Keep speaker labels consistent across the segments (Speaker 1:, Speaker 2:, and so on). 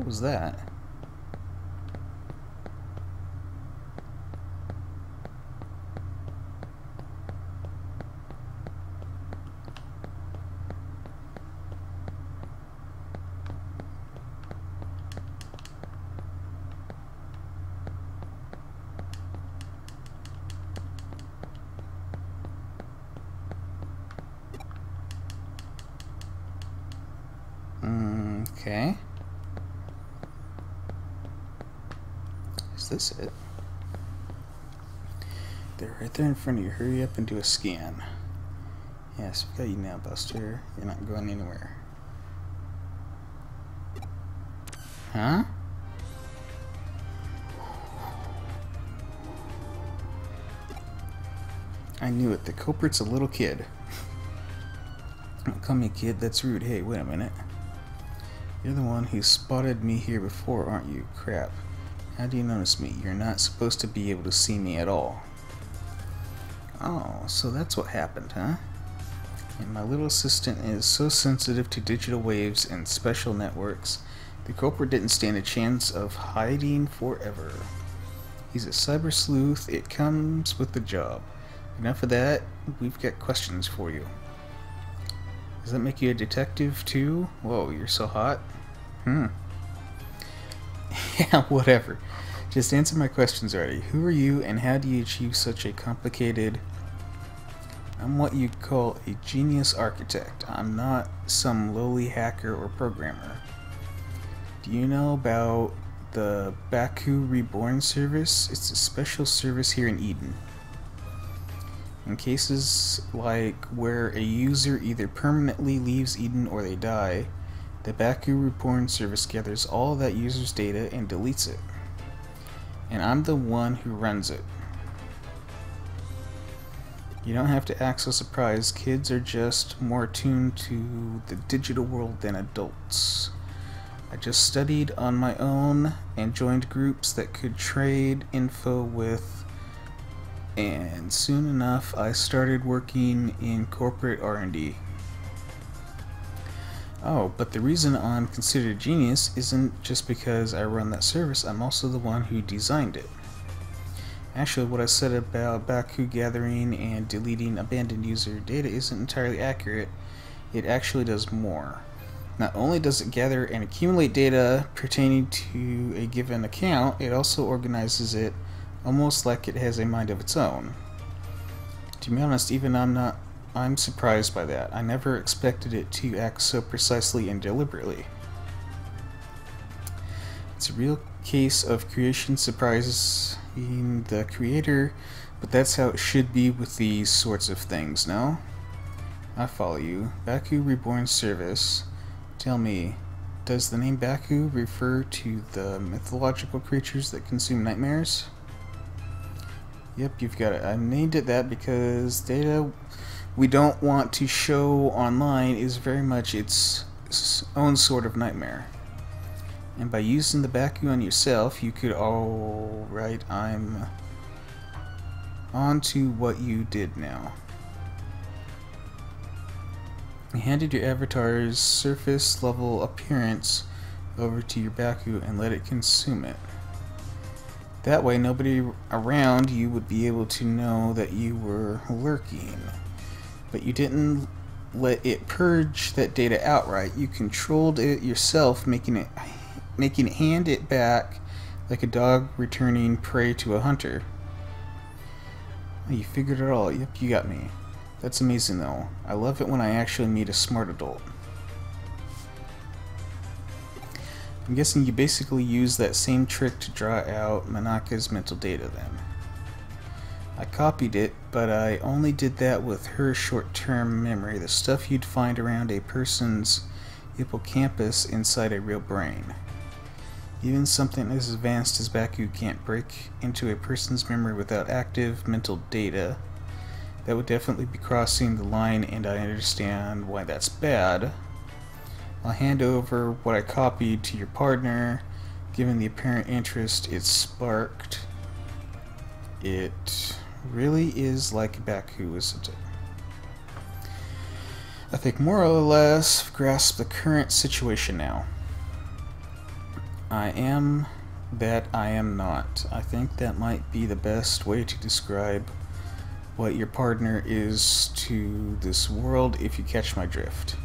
Speaker 1: What was that? Okay. Is this it? They're right there in front of you. Hurry up and do a scan. Yes, we got you now, Buster. You're not going anywhere. Huh? I knew it. The culprit's a little kid. Don't call me a kid, that's rude. Hey, wait a minute. You're the one who spotted me here before, aren't you? Crap. How do you notice me? You're not supposed to be able to see me at all. Oh, so that's what happened, huh? And my little assistant is so sensitive to digital waves and special networks, the culprit didn't stand a chance of hiding forever. He's a cyber sleuth, it comes with the job. Enough of that, we've got questions for you. Does that make you a detective too? Whoa, you're so hot. Yeah, whatever. Just answer my questions already. Who are you and how do you achieve such a complicated... I'm what you'd call a genius architect. I'm not some lowly hacker or programmer. Do you know about the Baku Reborn service? It's a special service here in Eden. In cases like where a user either permanently leaves Eden or they die, the Baku Reborn service gathers all that user's data and deletes it. And I'm the one who runs it. You don't have to act so surprised. Kids are just more attuned to the digital world than adults. I just studied on my own and joined groups that could trade info with, and soon enough I started working in corporate R&D. Oh, but the reason I'm considered a genius isn't just because I run that service, I'm also the one who designed it. Actually, what I said about Baku gathering and deleting abandoned user data isn't entirely accurate. It actually does more. Not only does it gather and accumulate data pertaining to a given account, it also organizes it almost like it has a mind of its own. To be honest, even I'm surprised by that. I never expected it to act so precisely and deliberately. It's a real case of creation surprises the creator, but that's how it should be with these sorts of things, no? I follow you. Baku Reborn Service. Tell me, does the name Baku refer to the mythological creatures that consume nightmares? Yep, you've got it. I named it that because data we don't want to show online is very much its own sort of nightmare. And by using the Baku on yourself, you could... Alright, I'm on to what you did now. You handed your avatar's surface level appearance over to your Baku and let it consume it. That way nobody around you would be able to know that you were lurking. But you didn't let it purge that data outright. You controlled it yourself, making it hand it back like a dog returning prey to a hunter. Oh, you figured it all. Yep, you got me. That's amazing though. I love it when I actually meet a smart adult. I'm guessing you basically used that same trick to draw out Manaka's mental data then. I copied it, but I only did that with her short-term memory, the stuff you'd find around a person's hippocampus inside a real brain. Even something as advanced as Baku can't break into a person's memory without active mental data. That would definitely be crossing the line, and I understand why that's bad. I'll hand over what I copied to your partner, given the apparent interest it sparked. It really is like Baku, isn't it? I think more or less grasp the current situation now. I am that I am not. I think that might be the best way to describe what your partner is to this world, if you catch my drift.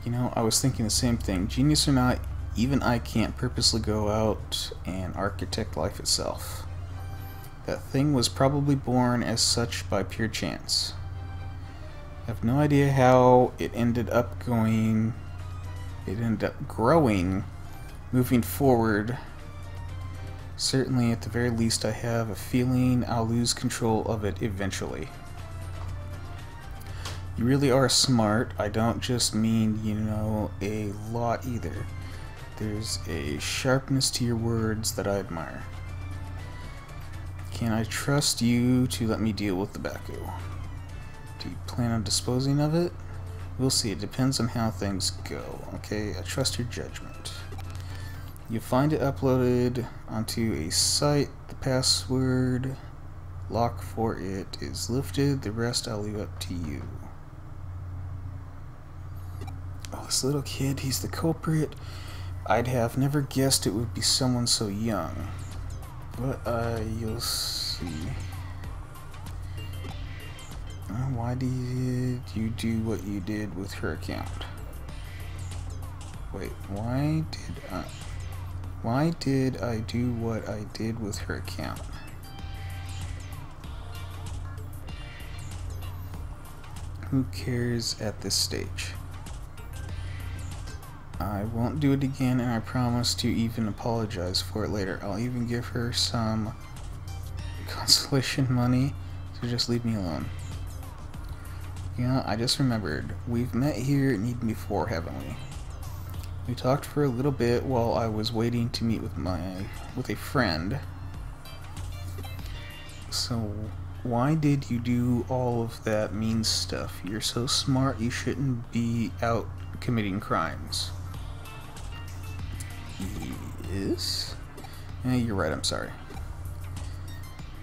Speaker 1: You know, I was thinking the same thing. Genius or not, even I can't purposely go out and architect life itself. That thing was probably born as such by pure chance. I have no idea how it ended up growing, moving forward. Certainly, at the very least, I have a feeling I'll lose control of it eventually. You really are smart. I don't just mean you know a lot either. There's a sharpness to your words that I admire. Can I trust you to let me deal with the Baku? Do you plan on disposing of it? We'll see. It depends on how things go. Okay, I trust your judgment. You find it uploaded onto a site. The password lock for it is lifted. The rest I'll leave up to you. Oh, this little kid, he's the culprit. I'd have never guessed it would be someone so young. But, you'll see. Why did you do what you did with her account? Wait, why did I do what I did with her account? Who cares at this stage? I won't do it again, and I promise to even apologize for it later. I'll even give her some consolation money, so just leave me alone. You know, I just remembered. We've met here and even before, haven't we? We talked for a little bit while I was waiting to meet with a friend. So, why did you do all of that mean stuff? You're so smart, you shouldn't be out committing crimes. Yes? Yeah, you're right, I'm sorry.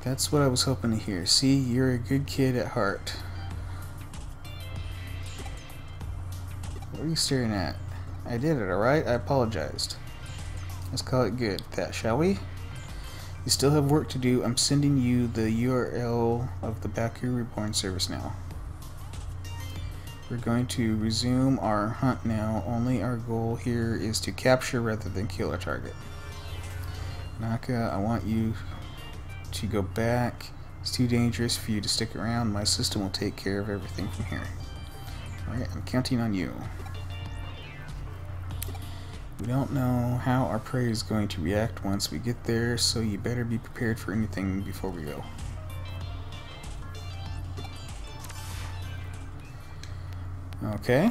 Speaker 1: That's what I was hoping to hear. See, you're a good kid at heart. What are you staring at? I did it, alright? I apologized. Let's call it good. That, shall we? You still have work to do. I'm sending you the URL of the Baku Reborn service now. We're going to resume our hunt now. Only our goal here is to capture rather than kill our target. Naka, I want you to go back. It's too dangerous for you to stick around. My system will take care of everything from here. Alright, I'm counting on you. We don't know how our prey is going to react once we get there, so you better be prepared for anything before we go. Okay.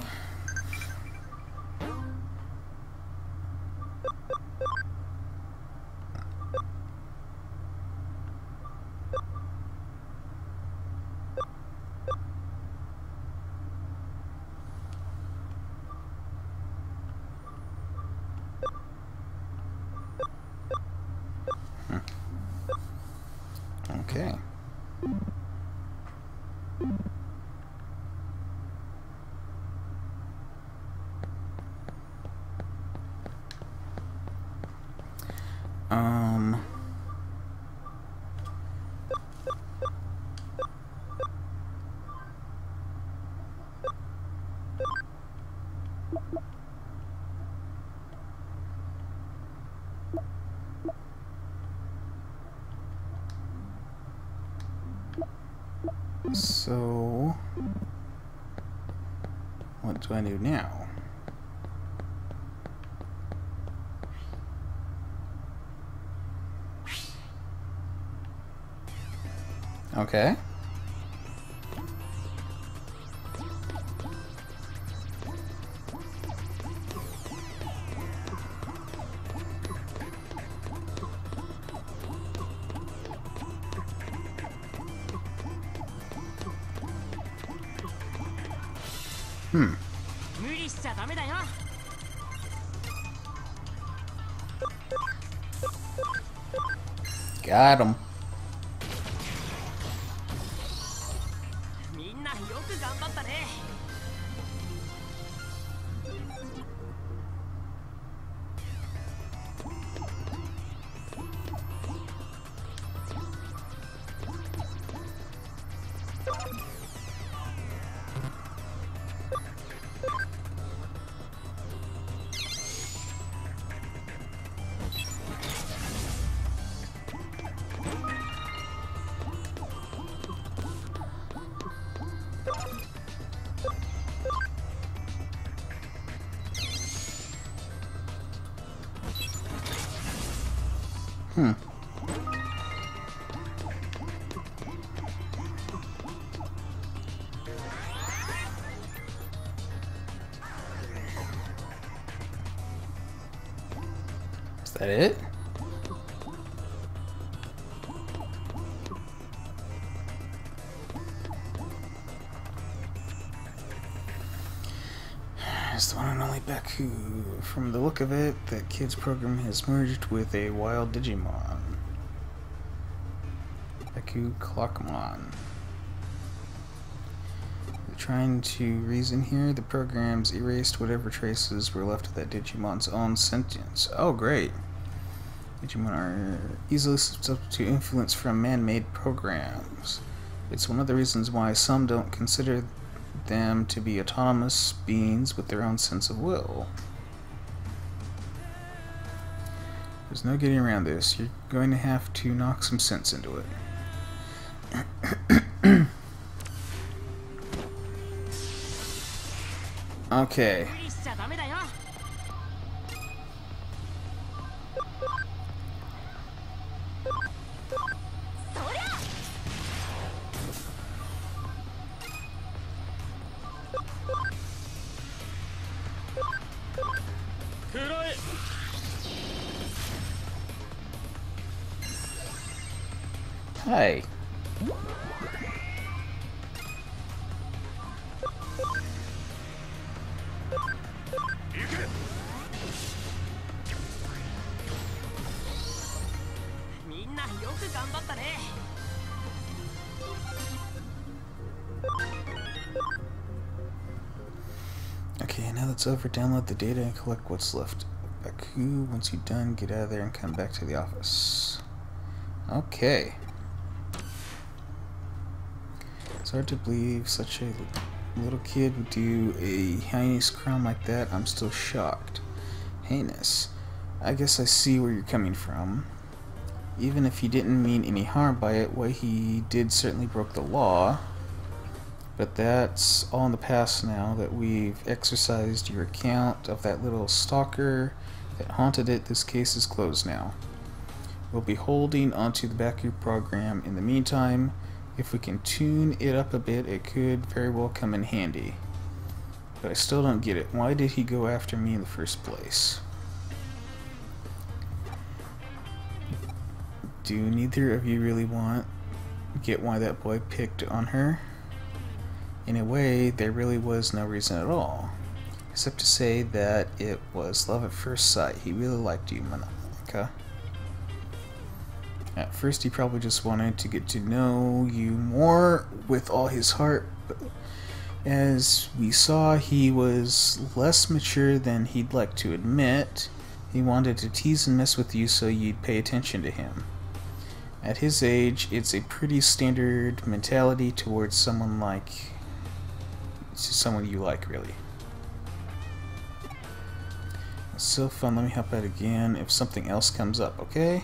Speaker 1: Okay. So, what do I do now? Okay. Got him. That it? It's the one and only Baku. From the look of it, that kid's program has merged with a wild Digimon. Baku Clockmon. Trying to reason here, the program's erased whatever traces were left of that Digimon's own sentience. Oh, great. Digimon are easily susceptible to influence from man-made programs. It's one of the reasons why some don't consider them to be autonomous beings with their own sense of will. There's no getting around this. You're going to have to knock some sense into it. Okay. Hi. Okay, now that's over. Download the data and collect what's left. Baku, once you're done, get out of there and come back to the office. Okay. It's hard to believe such a little kid would do a heinous crime like that. I'm still shocked. Heinous. I guess I see where you're coming from. Even if he didn't mean any harm by it, what he did certainly broke the law. But that's all in the past now that we've exercised your account of that little stalker that haunted it. This case is closed now. We'll be holding onto the Baku program in the meantime. If we can tune it up a bit, it could very well come in handy. But I still don't get it. Why did he go after me in the first place? Do neither of you really get why that boy picked on her? In a way, there really was no reason at all. Except to say that it was love at first sight. He really liked you, Monica. At first he probably just wanted to get to know you more with all his heart, but as we saw, he was less mature than he'd like to admit. He wanted to tease and mess with you so you'd pay attention to him. At his age, it's a pretty standard mentality towards someone you like, really. It's so fun. Let me help out again if something else comes up, okay?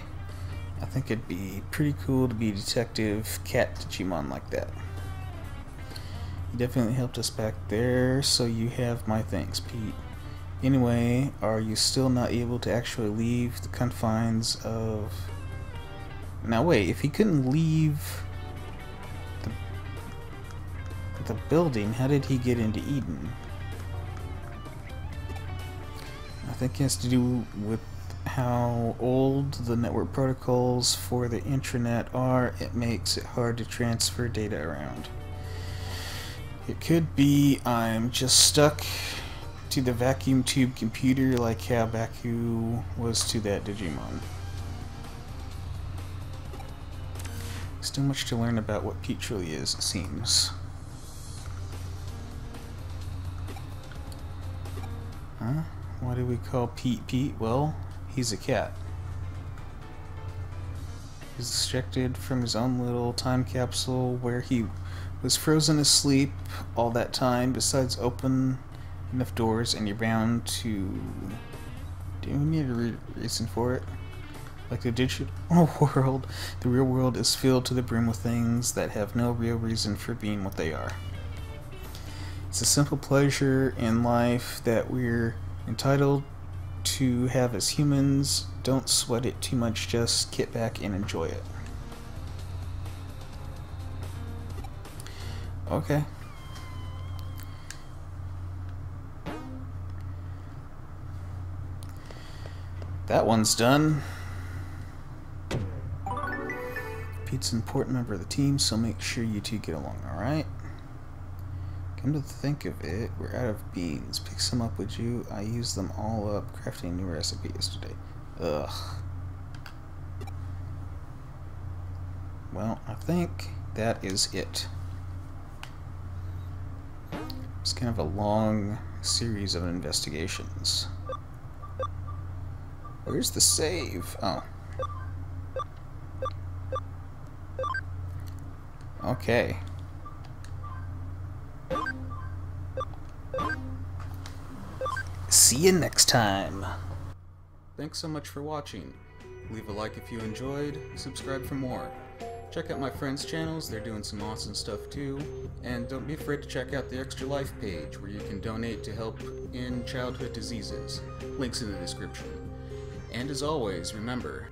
Speaker 1: I think it'd be pretty cool to be Detective Cat Digimon like that. You definitely helped us back there, so you have my thanks, Pete. Anyway, are you still not able to actually leave the confines of... Now wait, if he couldn't leave the building, how did he get into Eden? I think it has to do with how old the network protocols for the intranet are. It makes it hard to transfer data around. It could be I'm just stuck to the vacuum tube computer like how Baku was to that Digimon. Still much to learn about what Pete truly is, it seems. Huh? Why do we call Pete Pete? Well, he's a cat. He's extracted from his own little time capsule where he was frozen asleep all that time. Besides, open enough doors and you're bound to... Do you need a reason for it? Like the digital world, the real world is filled to the brim with things that have no real reason for being what they are. It's a simple pleasure in life that we're entitled to have as humans. Don't sweat it too much, just get back and enjoy it. Okay. That one's done. Pete's an important member of the team, so make sure you two get along, alright? Come to think of it, we're out of beans. Pick some up, would you? I used them all up crafting a new recipe yesterday. Ugh. Well, I think that is it. It's kind of a long series of investigations. Where's the save? Oh. Okay. See you next time. Thanks so much for watching. Leave a like if you enjoyed, subscribe for more. Check out my friends' channels, they're doing some awesome stuff too. And don't be afraid to check out the Extra Life page where you can donate to help in childhood diseases. Links in the description. And as always, remember,